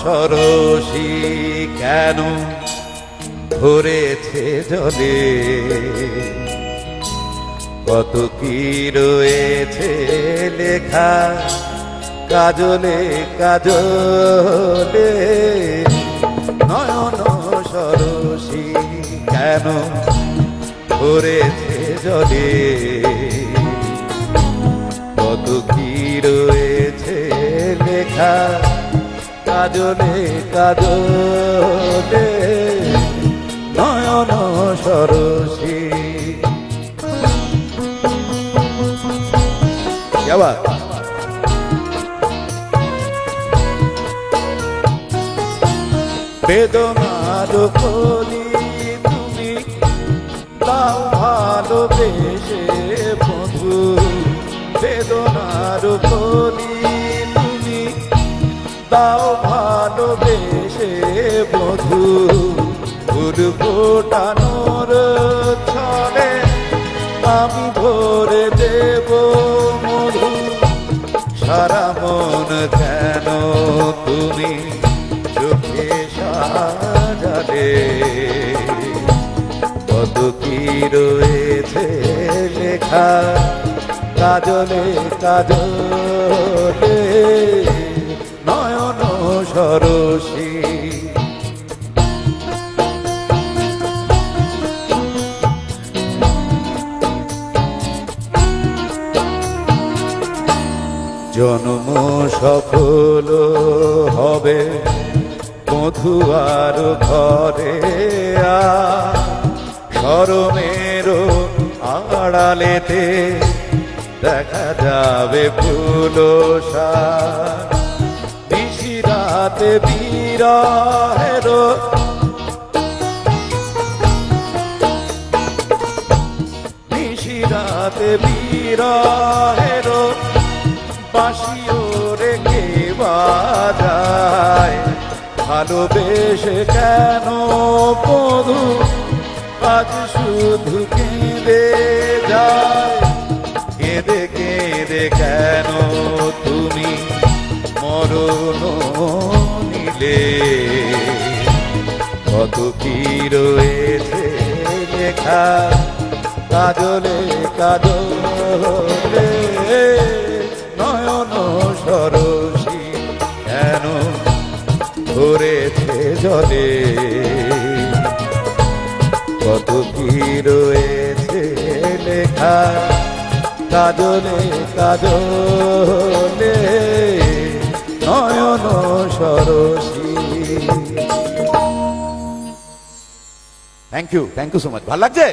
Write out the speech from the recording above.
সরসী কেন ভরেছে জলে, কত কি রয়েছে লেখা কাজলে কাজলে। নয়ন সরসী কেন ভরেছে জলে, কত কি রয়েছে লেখা কাজলে কাজলে। নয়ন সরসী আবার বেদনার কলি তুমি দাও ভালোবেসে বন্ধু, বেদনার কলি তুমি দাও ভালোবেসে বধু। ফুল ফোটানোর ছলে আমি ভরে দেব মধু, সারা মন কেন তুমি চোখে সাজালে, কত কি রয়েছে লেখা কাজলে কাজলে। নয়ন সরসী জন্ম সফল হবে মধুয়ার ঘরে, শরমের আড়ালেতে দেখা যাবে ফুল সার। নিশিরাতে বিরহের নিশিরাতে বিরহের বাঁশিও রেখে বাজায়, ভালোবেসে কেন বধু আজ শুধু কেঁদে যায়। কেঁদে কেঁদে কেন তুমি মরণ নিলে, কত কি রয়েছে লেখা কাজলে কাজলে। নয়ন সরসী কেন ভরেছে জলে, কত কি রয়েছে লেখা কাজলে কাজলে। নয়ন সরসী। Thank you so much. ভালো লাগছে।